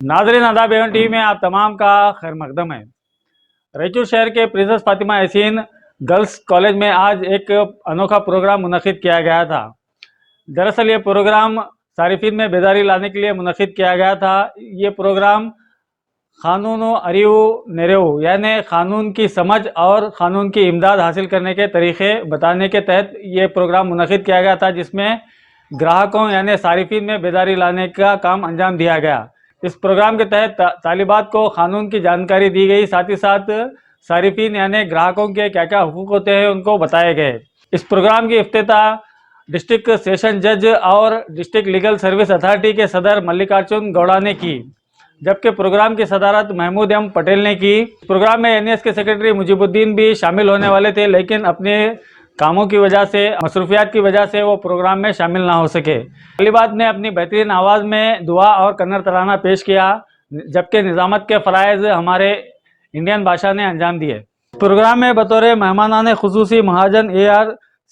नाजरीन आदाब एवं टीवी में आप तमाम का खैर मकदम है। रायचूर शहर के princess Fatima Yasin girls college में आज एक अनोखा प्रोग्राम मुनक्किद किया गया था। दरअसल ये प्रोग्राम सारिफिन में बेदारी लाने के लिए मुनक्किद किया गया था। ये प्रोग्राम कानून अरिव नेरेव यानी कानून की समझ और कानून की इमदाद हासिल करने के तरीक़े बताने के तहत ये प्रोग्राम मुनक्किद किया गया था, जिसमें ग्राहकों यानी सारिफिन में बेदारी लाने का काम अंजाम दिया गया। इस प्रोग्राम के तहत तालिबात को कानून की जानकारी दी गई, साथ ही साथ सारिफिन यानी ग्राहकों के क्या क्या हुकूक होते हैं उनको बताए गए। इस प्रोग्राम की इफ्तिताह डिस्ट्रिक्ट सेशन जज और डिस्ट्रिक्ट लीगल सर्विस अथॉरिटी के सदर मल्लिकार्जुन गौड़ा ने की, जबकि प्रोग्राम की सदारत महमूद एम पटेल ने की। प्रोग्राम में एनएस के सेक्रेटरी मुजीबुद्दीन भी शामिल होने वाले थे, लेकिन अपने कामों की वजह से, मसरूफियात की वजह से वो प्रोग्राम में शामिल ना हो सके। तालिबात ने अपनी बेहतरीन आवाज़ में दुआ और कन्नड़ तराना पेश किया, जबकि निज़ामत के फ़राइज़ हमारे इंडियन बादशाह ने अंजाम दिए। प्रोग्राम में बतौर मेहमानान खुसूसी महाजन AR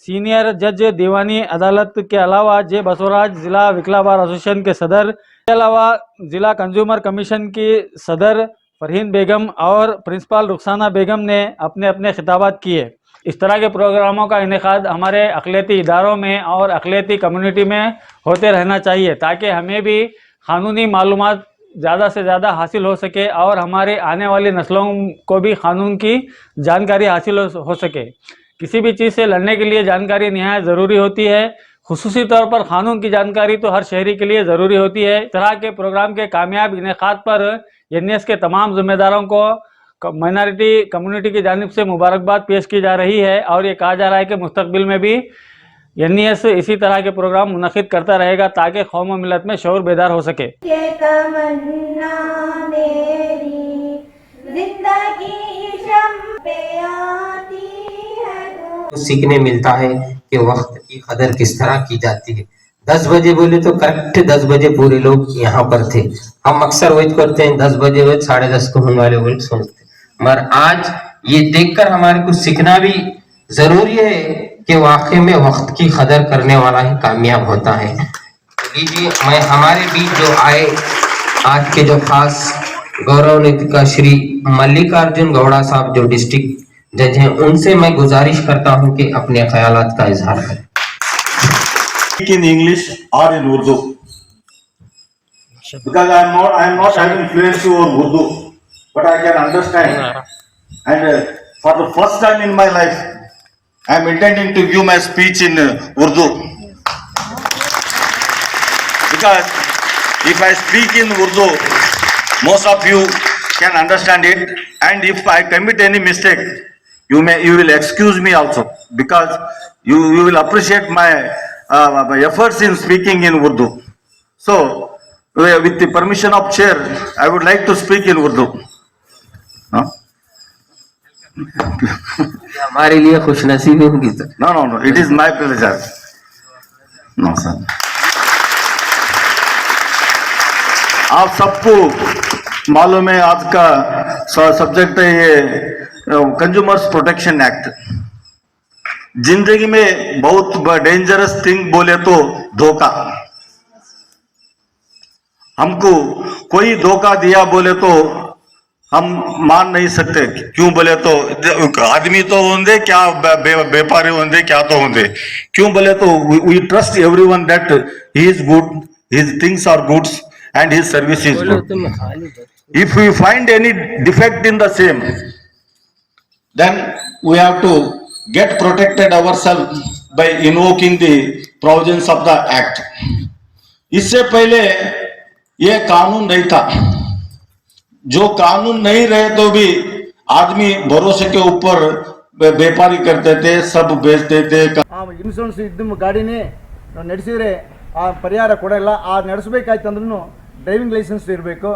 सीनियर जज दीवानी अदालत के अलावा जे बसवराज ज़िला विकला बार एसोसिएशन के सदर के अलावा ज़िला कंज्यूमर कमीशन की सदर फरहीन बेगम और प्रिंसिपल रुखसाना बेगम ने अपने अपने खिताबात किए। इस तरह के प्रोग्रामों का इनेकाद हमारे अक़लियती इदारों में और अक़लियती कम्युनिटी में होते रहना चाहिए, ताकि हमें भी क़ानूनी मालूमात ज़्यादा से ज़्यादा हासिल हो सके और हमारे आने वाली नस्लों को भी क़ानून की जानकारी हासिल हो सके। किसी भी चीज़ से लड़ने के लिए जानकारी निहायत ज़रूरी होती है, खुसूसी तौर पर क़ानून की जानकारी तो हर शहरी के लिए ज़रूरी होती है। इस तरह के प्रोग्राम के कामयाब इनेकाद पर NS के तमाम ज़िम्मेदारों को माइनॉरिटी कम्युनिटी की जानिब से मुबारकबाद पेश की जा रही है और ये कहा जा रहा है कि मुस्तकबिल में भी NS इसी तरह के प्रोग्राम मुनक्किद करता रहेगा, ताकि कौम व मिल्लत में शऊर बेदार हो सके। सीखने मिलता है कि वक्त की कदर किस तरह की जाती है। 10 बजे बोले तो करेक्ट 10 बजे पूरे लोग यहाँ पर थे। हम अक्सर वेट करते हैं 10 बजे 10:30 को होने वाले वेट सोचते, मगर आज ये देखकर हमारे को सीखना भी जरूरी है कि वाकई में वक्त की कदर करने वाला ही कामयाब होता है। तो लीजिए, मैं हमारे बीच जो आए आज के जो खास गौरवान्वित का श्री मल्लिकार्जुन गौड़ा साहब जो डिस्ट्रिक्ट जज हैं, उनसे मैं गुजारिश करता हूं कि अपने ख्यालात का इजहार करें। Speak in English or in Urdu, because I am not having fluency over Urdu, but I can understand. And for the first time in my life, I am intending to give my speech in Urdu, because if I speak in Urdu, most of you can understand it, and if I commit any mistake, you will excuse me also, because you will appreciate my efforts in speaking in Urdu. So, with the permission of chair, I would like to speak in Urdu. हमारे लिए खुशनसीबी होगी sir. No, it is my pleasure. No sir. आप सबको मालूम है आज का subject है ये कंज्यूमर्स प्रोटेक्शन एक्ट। जिंदगी में बहुत डेंजरस थिंग बोले तो धोखा। हमको कोई धोखा दिया बोले तो हम मान नहीं सकते। क्यों बोले तो आदमी तो होंगे क्या, व्यापारी होंगे क्या तो होंगे। क्यों बोले तो we trust everyone that he is good, his things are goods and his service is good. If we find any defect in the same, then we have to get protected ourselves by invoking the provisions of the act. इससे पहले ये कानून नहीं था। जो कानून नहीं रहे तो भी आदमी भरोसे के ऊपर व्यापारी करते थे, सब बेचते थे। ಇನ್ಶೂರೆನ್ಸ್ ಇದ್ದು ಗಾಡಿನೇ ನಡೆಸಿದ್ರೆ ಆ ಪರಿಹಾರ ಕೊಡಲ್ಲ। ಆ ನಡೆಸಬೇಕಾಯ್ತಂದ್ರೂ ಡ್ರೈವಿಂಗ್ ಲೈಸೆನ್ಸ್ ಇರಬೇಕು।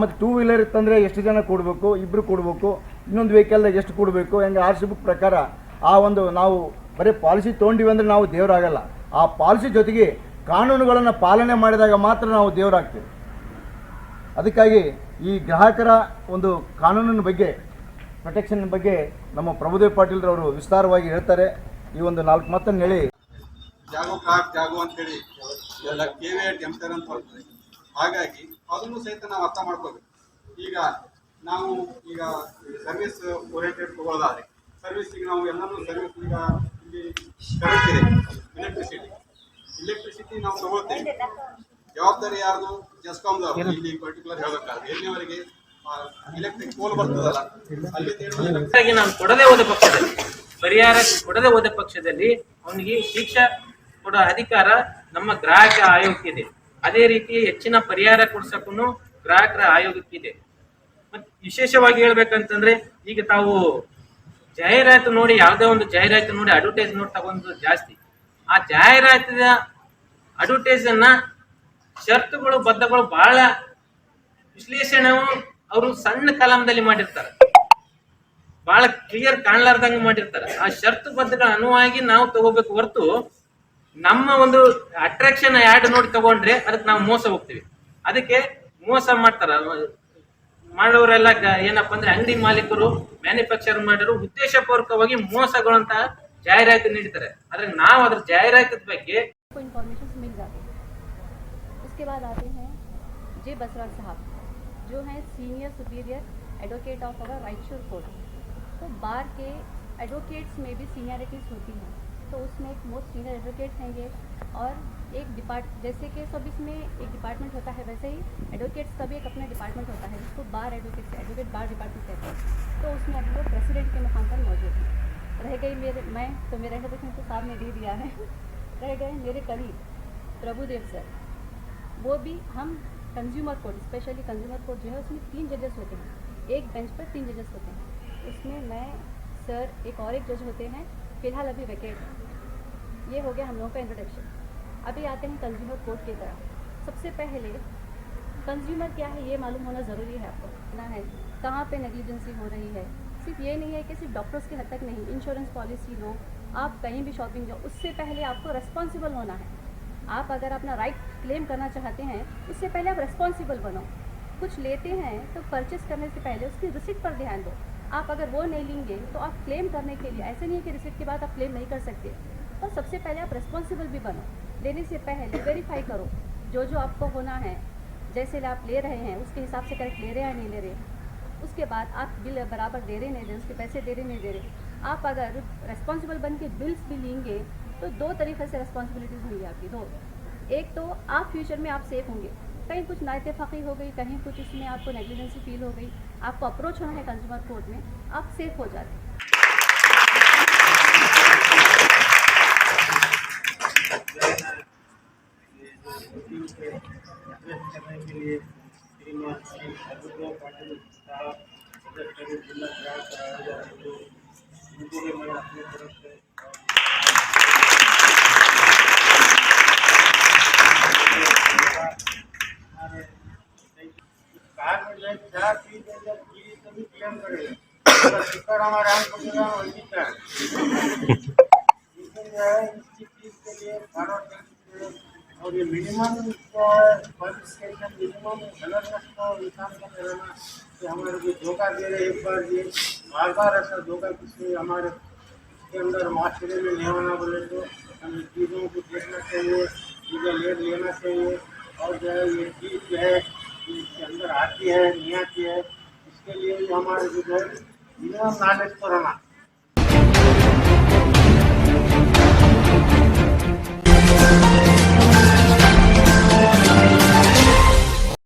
ಮತ್ತು 2 ವೀಲರ್ ಇತ್ತಂದರೆ ಎಷ್ಟು ಜನ ಕೊಡಬೇಕು, ಇಬ್ಬರು ಕೊಡಬೇಕು, ಇನ್ನೊಂದು ವೆಹಿಕಲ್ದಾಗ ಎಷ್ಟು ಕೊಡಬೇಕು, ಹೆಂಗೆ RC ಬುಕ್ ಪ್ರಕಾರ ಆ ಒಂದು ನಾವು ಬರೀ ಪಾಲಿಸಿ ತೊಗೊಂಡಿವಿ ಅಂದರೆ ನಾವು ದೇವರಾಗಲ್ಲ। ಆ ಪಾಲಿಸಿ ಜೊತೆಗೆ ಕಾನೂನುಗಳನ್ನು ಪಾಲನೆ ಮಾಡಿದಾಗ ಮಾತ್ರ ನಾವು ದೇವರಾಗ್ತೀವಿ। ಅದಕ್ಕಾಗಿ ಈ ಗ್ರಾಹಕರ ಒಂದು ಕಾನೂನಿನ ಬಗ್ಗೆ, ಪ್ರೊಟೆಕ್ಷನ್ ಬಗ್ಗೆ ನಮ್ಮ ಪ್ರಭುದೇವ್ ಪಾಟೀಲ್ರವರು ವಿಸ್ತಾರವಾಗಿ ಹೇಳ್ತಾರೆ। ಈ ಒಂದು 4 ಮಾತನ್ನು ಹೇಳಿ ಜಾಗೋ ಕಾಕ್ ಜಾಗೋ ಅಂತೇಳಿ ಎಲ್ಲ KVAT ಎಂತಾರೆ ಅಂತ ಬರ್ತದೆ। ಹಾಗಾಗಿ ಅದನ್ನು ಸಹಿತ ನಾವು ಅರ್ಥ ಮಾಡ್ಕೋಬೇಕು. ಈಗ ನಾವು ಈಗ ಸರ್ವಿಸ್ ಓರಿಯೆಂಟೆಡ್ ತಗೊಳ್ಳೋದಾದ್ರೆ ಸರ್ವಿಸ್ಗೆ ನಾವು ಎಲ್ಲನೂ ಸರ್ವಿಸ್ ಈಗ ಇಲ್ಲಿ ಕರೆಂಟ್ ಇದೆ, ಇಲೆಕ್ಟ್ರಿಸಿಟಿ ನಾವು ತಗೊಳ್ತೇವೆ. ಜವಾಬ್ದಾರಿ ಯಾರ್ದು? ಜೆಸ್ಕಾಮ್ದವ್ರು. ಇಲ್ಲಿ ಪರ್ಟಿಕ್ಯುಲರ್ ಹೇಳಬೇಕಾದ್ರೆ ಎಲ್ಲಿವರೆಗೆ ಇಲೆಕ್ಟ್ರಿಕ್ ಪೋಲ್ ಬರ್ತದಲ್ಲ ಅಲ್ಲಿ ನಾನು ಕೊಡದೆ ಹೋದ ಪಕ್ಷದಲ್ಲಿ, ಪರಿಹಾರ ಕೊಡದೆ ಹೋದ ಪಕ್ಷದಲ್ಲಿ ಅವನಿಗೆ ಶಿಕ್ಷೆ ಕೊಡೋ ಅಧಿಕಾರ ನಮ್ಮ ಗ್ರಾಹಕ ಆಯೋಗಕ್ಕಿದೆ. ಅದೇ ರೀತಿ ಹೆಚ್ಚಿನ ಪರಿಹಾರ ಕೊಡ್ಸಕ್ಕೂ ಗ್ರಾಹಕರ ಆಯೋಗಕ್ಕಿದೆ. ಮತ್ತೆ ವಿಶೇಷವಾಗಿ ಹೇಳ್ಬೇಕಂತಂದ್ರೆ, ಈಗ ತಾವು ಜಾಹೀರಾತು ನೋಡಿ, ಯಾವುದೇ ಒಂದು ಜಾಹೀರಾತು ನೋಡಿ ಅಡ್ವರ್ಟೈಸ್ ನೋಡಿ ತಗೊಂಡು ಜಾಸ್ತಿ. ಆ ಜಾಹೀರಾತಿನ ಅಡ್ವರ್ಟೈಸ್ ಅನ್ನ ಷರತ್ತುಗಳು ಬದ್ಧಗಳು ಬಹಳ ವಿಶ್ಲೇಷಣೆ ಅವರು ಸಣ್ಣ ಕಲಂದಲ್ಲಿ ಮಾಡಿರ್ತಾರೆ, ಬಹಳ ಕ್ಲಿಯರ್ ಕಾಣ್ಲಾರ್ದಂಗೆ ಮಾಡಿರ್ತಾರೆ. ಆ ಷರತ್ತು ಬದ್ಧಗಳ ಅನುವಾಗಿ ನಾವು ತಗೋಬೇಕು ಹೊರತು ನಮ್ಮ ಒಂದು ಅಟ್ರಾಕ್ಷನ್ ಆ್ಯಡ್ ನೋಡಿ ತಗೊಂಡ್ರೆ ಅದಕ್ಕೆ ನಾವು ಮೋಸ ಹೋಗ್ತೀವಿ. ಅದಕ್ಕೆ ಮೋಸ ಮಾಡ್ತಾರ ಮಾಡೋರೆಲ್ಲ ಏನಪ್ಪಾ ಅಂದ್ರೆ ಅಂಗಡಿ ಮಾಲೀಕರು, ಮ್ಯಾನುಫ್ಯಾಕ್ಚರ್ ಮಾಡೋರು ಉದ್ದೇಶಪೂರ್ವಕವಾಗಿ ಮೋಸಗಳಂತ ಜಾಹೀರಾತು ನೀಡ್ತಾರೆ. ಆದ್ರೆ ನಾವು ಅದ್ರ ಜಾಹೀರಾತಿನ ಬಗ್ಗೆ इन्फॉर्मेशन मिल जाती है। उसके बाद आते हैं जे बसराज साहब, जो हैं senior superior advocate of our Raichur court. तो बार के एडवोकेट्स में भी सीनियरिटीज़ होती हैं, तो उसमें एक मोस्ट सीनियर एडवोकेट हैं ये, और एक जैसे कि सब इसमें एक डिपार्टमेंट होता है, वैसे ही एडवोकेट्स का भी एक अपना डिपार्टमेंट होता है जिसको बार एडवोकेट बार डिपार्टमेंट कहते हैं। तो उसमें अभी वो प्रेसिडेंट के मुकाम पर मौजूद हैं। रह गई मेरा इंट्रोडक्शन तो साहब ने दे दिया है। रह गए मेरे करीब प्रभुदेव सर, वो भी हम consumer court, specially consumer court जो है उसमें 3 जजेस होते हैं, एक बेंच पर 3 जजेस होते हैं। उसमें मैं, सर, एक और एक जज होते हैं, फिलहाल अभी वैकेट है। ये हो गया हम लोगों का इंट्रोडक्शन। अभी आते हैं कंज्यूमर कोर्ट की तरफ। सबसे पहले कंज्यूमर क्या है ये मालूम होना ज़रूरी है आपको ना, है कहाँ पे नेग्लिजेंसी हो रही है। सिर्फ ये नहीं है कि सिर्फ डॉक्टर्स की हद तक नहीं, इंश्योरेंस पॉलिसी लो, आप कहीं भी शॉपिंग जाओ, उससे पहले आपको रेस्पॉन्सिबल होना है। आप अगर अपना राइट क्लेम करना चाहते हैं, उससे पहले आप रेस्पॉन्सिबल बनो। कुछ लेते हैं तो परचेस करने से पहले उसकी रिसिप्ट पर ध्यान दो। आप अगर वो नहीं लेंगे तो आप क्लेम करने के लिए, ऐसे नहीं है कि रिसिप्ट के बाद आप क्लेम नहीं कर सकते। तो सबसे पहले आप रेस्पॉन्सिबल भी बनो। लेने से पहले वेरीफाई करो जो आपको होना है, जैसे आप ले रहे हैं उसके हिसाब से करेक्ट ले रहे हैं या नहीं ले रहे। उसके बाद आप बिल बराबर दे रहे नहीं दे रहे, उसके पैसे दे रहे नहीं दे रहे। आप अगर रेस्पॉन्सिबल बन के बिल्स भी लेंगे तो 2 तरीक़े से रेस्पॉन्सिबिलिटीज़ होंगी आपकी, 2। एक तो आप फ्यूचर में आप सेफ होंगे, कहीं कुछ नाइतफाक़ी हो गई, कहीं कुछ इसमें आपको नेग्लिजेंसी फील हो गई, आपको अप्रोच होना है कंज्यूमर कोर्ट में, आप सेफ हो जाते हैं। और ये मिनिमम क्वालिफिकेशन, मिनिमम अलर्टनेस को इंसान को कराना कि हमारे को धोखा दे रहे, एक बार ये बार ऐसा धोखा किसी हमारे के अंदर माशरे में नहीं होना। बोले तो हमें चीज़ों को देखना चाहिए, चीज़ें लेना चाहिए, और जो है ये चीज़ जो है इसके अंदर आती है नहीं आती है, इसके लिए भी हमारे जो है मिनिमम नॉलेज तो रहना।